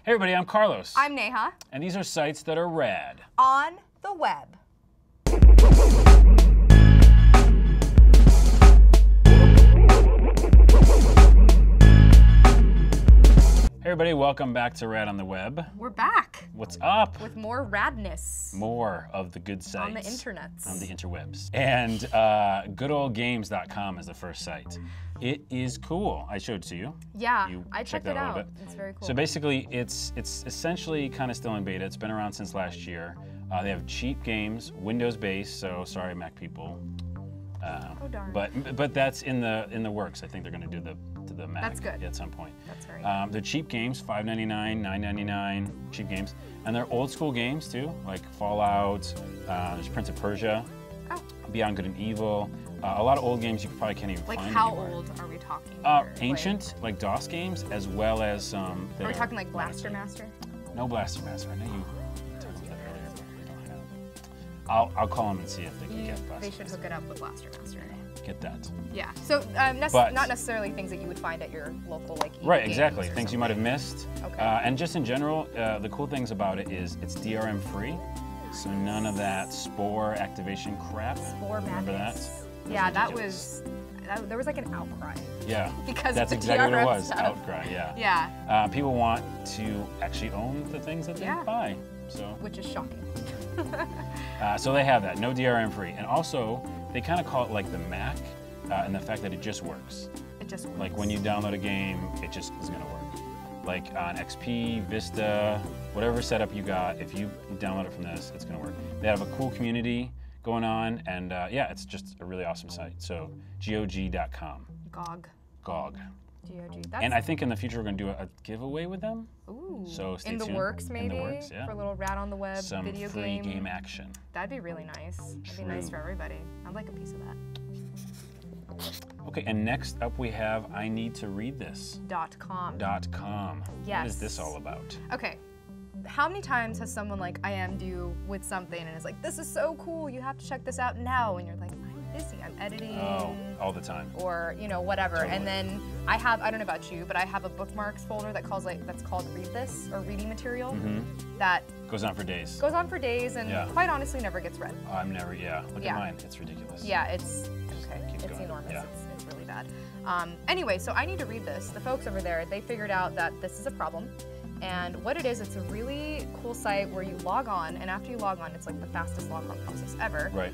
Hey everybody, I'm Carlos. I'm Neha. And these are sites that are rad. On the web. Hey everybody, welcome back to Rad on the Web. We're back. What's up? With more radness. More of the good sites. On the internets. On the interwebs. And goodoldgames.com is the first site. It is cool. I showed it to you. Yeah, you I checked it out. A little bit. It's very cool. So basically, it's essentially kind of still in beta. It's been around since last year. They have cheap games, Windows-based, so sorry Mac people. Oh darn. But that's in the works. I think they're going to do the Mac. That's good. At some point. That's very good. They're cheap games, $5.99, $9.99, cheap games, and they're old school games too, like Fallout. There's Prince of Persia, Beyond Good and Evil. A lot of old games you probably can't even find anymore. Like how old are we talking here? Ancient, like DOS games, as well as some. Are we talking like Blaster Master? No Blaster Master. I know you talked about that earlier, but we don't have it. I'll call them and see if they can get Blaster. They should hook it up with Blaster Master. Get that. Yeah. So not necessarily things that you would find at your local like. Right. Exactly. Things you might have missed. Okay. And just in general, the cool things about it is it's DRM free, so none of that Spore activation crap. Spore Remember madness. that? Yeah, there was like an outcry. Yeah. Because that's of the exactly what it DRM was. stuff. Outcry. Yeah. Yeah. People want to actually own the things that they buy. So. Which is shocking. So they have that, no DRM free, and also they kind of call it like the Mac, and the fact that it just works. It just works. Like when you download a game, it just is gonna work. Like on XP, Vista, whatever setup you got, if you download it from this, it's gonna work. They have a cool community going on, and yeah, it's just a really awesome site. So GOG.com. GOG. GOG. GOG. And I think in the future we're going to do a giveaway with them. Ooh. So stay tuned. In the works, maybe? In the works, yeah. For a little Rad on the Web Some video free game action. That'd be really nice. That'd be nice for everybody. I'd like a piece of that. Okay, and next up we have I Need to Read This. .com. .com. Yes. What is this all about? Okay. How many times has someone like IM'd you with something and is like, this is so cool, you have to check this out now, and you're like, I'm busy, I'm editing. Oh, all the time. Or, you know, whatever. Totally. And then I don't know about you, but I have a bookmarks folder that's called Read This, or reading material, that goes on for days. Goes on for days and quite honestly never gets read. I'm never, Look at mine, it's ridiculous. Yeah, it's enormous, Yeah. It's really bad. Anyway, so I Need to Read This. The folks over there, they figured out that this is a problem. And what it is, it's a really cool site where you log on, and after you log on, it's like the fastest log on process ever. Right.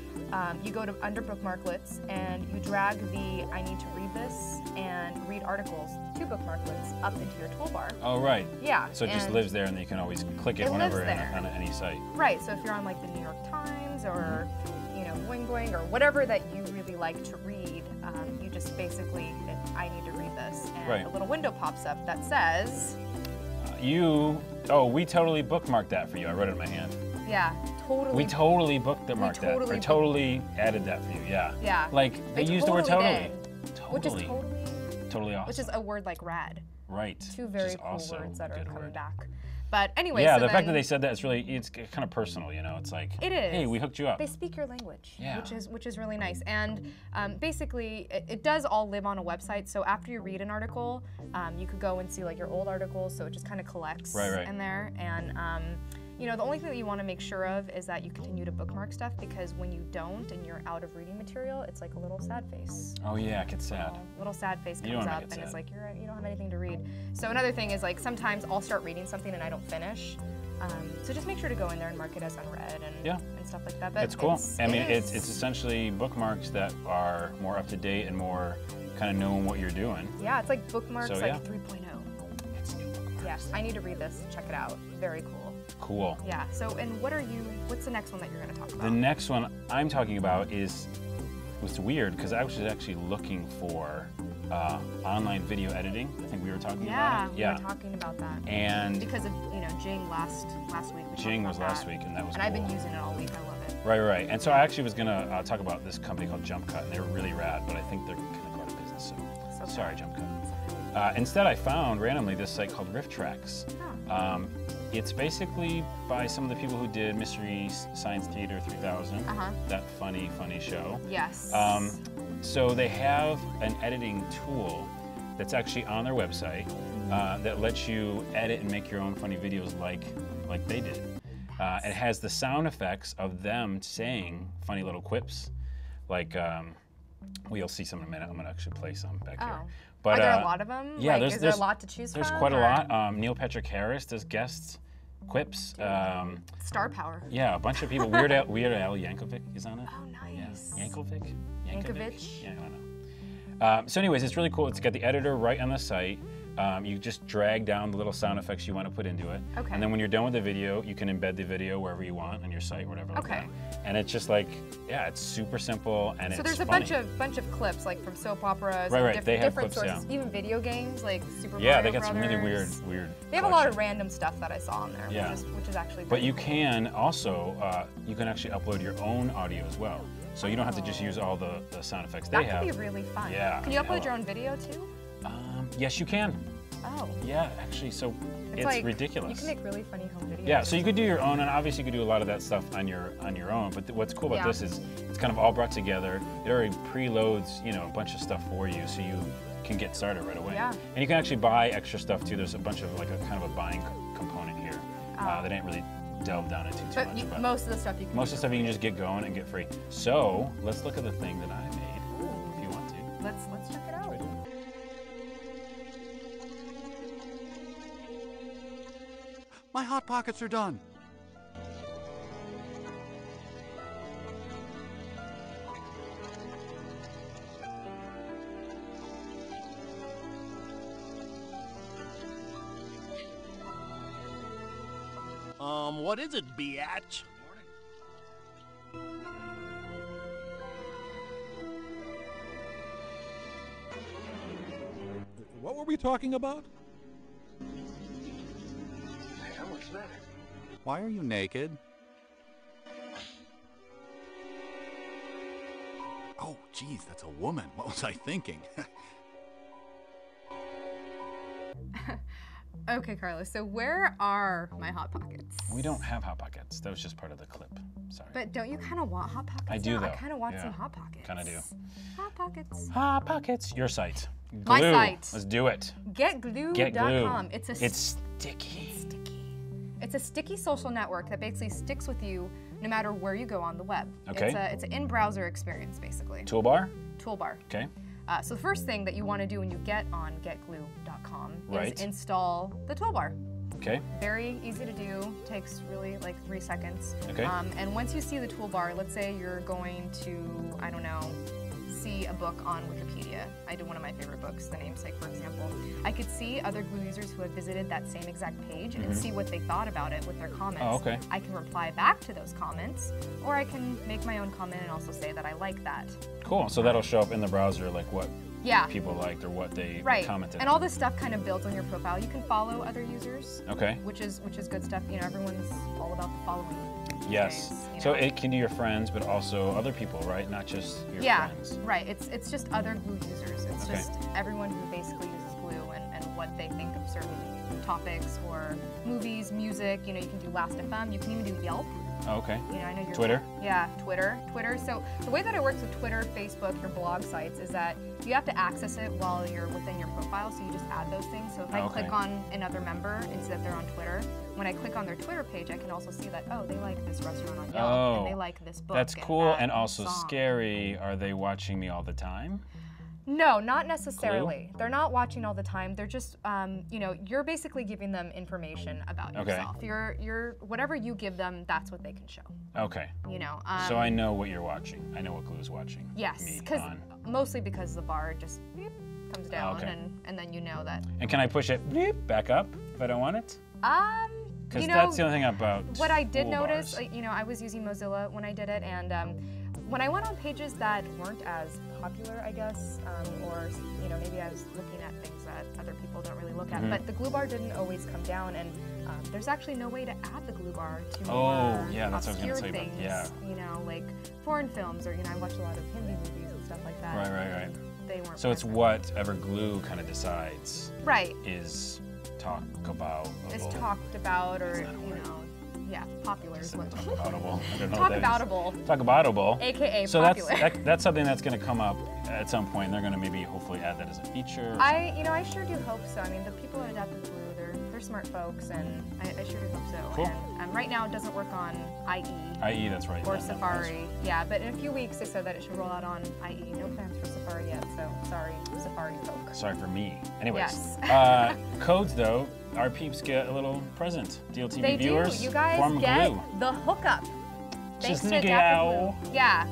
You go to under bookmarklets, and you drag the I Need to Read This and read articles to bookmarklets up into your toolbar. Oh, right. Yeah. So it just lives there, and you can always click it whenever on any site. Right. So if you're on like the New York Times or Boing Boing or whatever that you really like to read, you just basically hit I Need to Read This, and a little window pops up that says. We totally bookmarked that for you. I wrote it in my hand. Yeah, totally. We totally bookmarked that. Or totally added that for you, yeah. Yeah. Like, they used the word totally. Which is totally awesome. Which is a word like rad. Right. Two very cool words that are coming back. But anyway, yeah, the fact that they said that, it's kind of personal, It's like, it is. Hey, we hooked you up. They speak your language, which is really nice. And basically, it does all live on a website. So after you read an article, you could go and see like your old articles. So it just kind of collects in there. And the only thing that you want to make sure of is that you continue to bookmark stuff, because when you don't and you're out of reading material, it's like a little sad face. Oh yeah, it gets sad. A little sad face comes up, and it's like you don't have anything to read. So another thing is like sometimes I'll start reading something and I don't finish. So just make sure to go in there and mark it as unread and stuff like that. But it's cool. It's essentially bookmarks that are more up to date and more kind of knowing what you're doing. Yeah, it's like bookmarks 3.0. It's new bookmarks. Yes, I need to read this. Check it out. Very cool. Cool. Yeah. So, and what's the next one that you're going to talk about? The next one I'm talking about was weird because I was actually looking for online video editing. I think we were talking about it. Yeah, we were talking about that. And because of Jing last week. Jing was last week, and that was. And I've been using it all week. I love it. Right. And so I actually was gonna talk about this company called Jump Cut, and they were really rad, but I think they're kind of go out of business. So sorry, Jump Cut. Instead, I found randomly this site called Rifftrax. It's basically by some of the people who did Mystery Science Theater 3000, that funny show. Yes. So they have an editing tool that's actually on their website, that lets you edit and make your own funny videos like they did. It has the sound effects of them saying funny little quips, like well, you'll see some in a minute. I'm gonna actually play some back here. But, are there a lot of them? Yeah, like, is there a lot to choose from? There's quite a lot. Neil Patrick Harris does guest quips. Star power. Yeah, a bunch of people. Weird Al Yankovic is on it. Oh, nice. Yeah. Yankovic? Yankovic? Yeah, I don't know. So anyways, it's really cool. It's got the editor right on the site. You just drag down the little sound effects you want to put into it. Okay. And then when you're done with the video, you can embed the video wherever you want on your site, whatever. Like okay. That. And it's just like, yeah, it's super simple and so it's there's a bunch of clips like from soap operas. Right. And They have different clips, sources, even video games like Super Yeah, Mario they got Brothers. some really weird. They have a lot of random stuff that I saw on there, yeah. which is actually. But you cool. can also, you can actually upload your own audio as well. So you don't have to just use all the sound effects they have. That could be really fun. Yeah. Can you upload your own video too? Yes, you can. Oh. Yeah, actually, so it's like, ridiculous. You can make really funny home videos. Yeah, so you could do your own, and obviously you could do a lot of that stuff on your own. But what's cool about this is it's kind of all brought together. It already preloads, a bunch of stuff for you, so you can get started right away. Yeah. And you can actually buy extra stuff too. There's a bunch of like a kind of a buying component here that ain't really delved down into too much. But most of the stuff you can. Most of the stuff you can just get going and get free. So let's look at the thing that I made. If you want to. Let's check it out. My Hot Pockets are done. What is it, biatch? What were we talking about? What's that? Why are you naked? Oh, geez, that's a woman. What was I thinking? Okay, Carlos, so where are my Hot Pockets? We don't have Hot Pockets. That was just part of the clip. Sorry. But don't you kind of want Hot Pockets? I do, though. I kind of want some Hot Pockets. Kind of do. Hot Pockets. Hot Pockets. Your site. Glue. My site. Let's do it. Getglue.com. It's sticky. It's a sticky social network that basically sticks with you no matter where you go on the web. Okay. It's an in-browser experience, basically. Toolbar? Toolbar. Okay. So the first thing that you want to do when you get on getglue.com is install the toolbar. Okay. Very easy to do, takes really like 3 seconds. Okay. And once you see the toolbar, let's say you're going to, I don't know, see a book on Wikipedia. I did one of my favorite books, The Namesake, for example. I could see other Glue users who had visited that same exact page and see what they thought about it with their comments. Oh, okay. I can reply back to those comments, or I can make my own comment and also say that I like that. Cool. So that'll show up in the browser, like what people liked or what they commented. And all this stuff kind of builds on your profile. You can follow other users. Okay. Which is good stuff. Everyone's all about the following. Yes. Days, so it can do your friends, but also other people, right? Not just your friends. Yeah, right. It's just other Glue users. It's just everyone who basically uses Glue and what they think of certain topics or movies, music. You can do Last.fm. You can even do Yelp. Oh, okay. I know you're Twitter? Yeah, Twitter. So the way that it works with Twitter, Facebook, your blog sites is that you have to access it while you're within your profile, so you just add those things. So if I click on another member and see that they're on Twitter, when I click on their Twitter page, I can also see that, they like this restaurant on Yelp, and they like this book. That's cool and also scary. Are they watching me all the time? No, not necessarily. They're not watching all the time. They're just, you're basically giving them information about yourself. You're whatever you give them, that's what they can show. Okay. So I know what you're watching. I know what Glue's watching. Yes, mostly because the bar just comes down, and then you know that. And can I push it back up if I don't want it? Because that's the only thing about what I did notice. I was using Mozilla when I did it, and when I went on pages that weren't as popular, I guess, or maybe I was looking at things that other people don't really look at, but the glue bar didn't always come down, and there's actually no way to add the glue bar to more that's what I was obscure gonna say things, like foreign films, or I watch a lot of Hindi movies and stuff like that. Right. They weren't. So it's whatever Glue kind of decides. Right. Is talked about. Is talked about, or Yeah, popular is what. Talk aboutable. I don't know Talk what that aboutable. is. Talk aboutable. AKA so popular. that's something that's going to come up at some point. They're going to maybe hopefully add that as a feature. I sure do hope so. I mean, the people at Adaptive Glue, they're smart folks, and I sure do hope so. Cool. And right now it doesn't work on IE. IE, that's right. Or Safari. Yeah, but in a few weeks they said that it should roll out on IE. No plans for Safari yet, so sorry, Safari folk. Sorry for me. Anyways, yes. codes though, our peeps get a little present. DLTV they viewers, do. You guys form get glue. the hookup. Thanks to Sneaky Adaptive owl. Glue. Yeah.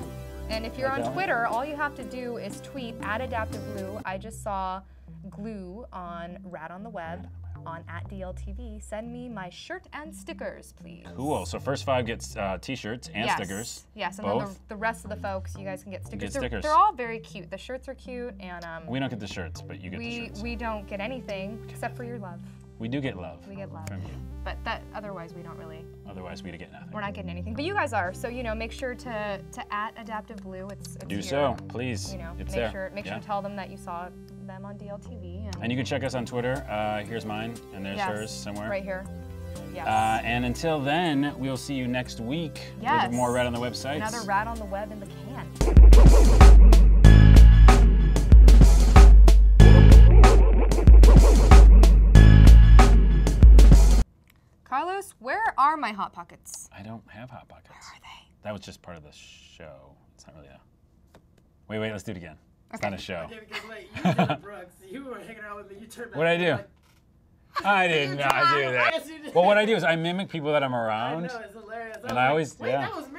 And if you're Like on that? Twitter, all you have to do is tweet @AdaptiveGlue. I just saw glue on Rad On The Web on @DLTV. Send me my shirt and stickers, please. Cool. So first 5 gets t-shirts and stickers. Yes, and both. then the rest of the folks, you guys can get stickers. Get stickers. They're all very cute. The shirts are cute, and We don't get the shirts, but you get the shirts. we don't get anything except for your love. We do get love. We get love. From you. But that otherwise we don't really. Otherwise, we get nothing. We're not getting anything, but you guys are. So make sure to @AdaptiveGlue. It's Do here. so, please. make It's there. sure make sure to tell them that you saw them on DLTV. And you can check us on Twitter. Here's mine, and there's hers somewhere. Right here. Yes. And until then, we'll see you next week with more Rad on the Websites. Another Rad on the Web in the can. Carlos, where are my Hot Pockets? I don't have Hot Pockets. Where are they? That was just part of the show. It's not really a... Wait, let's do it again. It's not a show. Okay, because like, you did it, Brooks. You were hanging out with me. You turned back. What'd I do? Like, I did not do that. Yes, you did. Well, what I do is I mimic people that I'm around. I know, it's hilarious. And I always, Wait, that was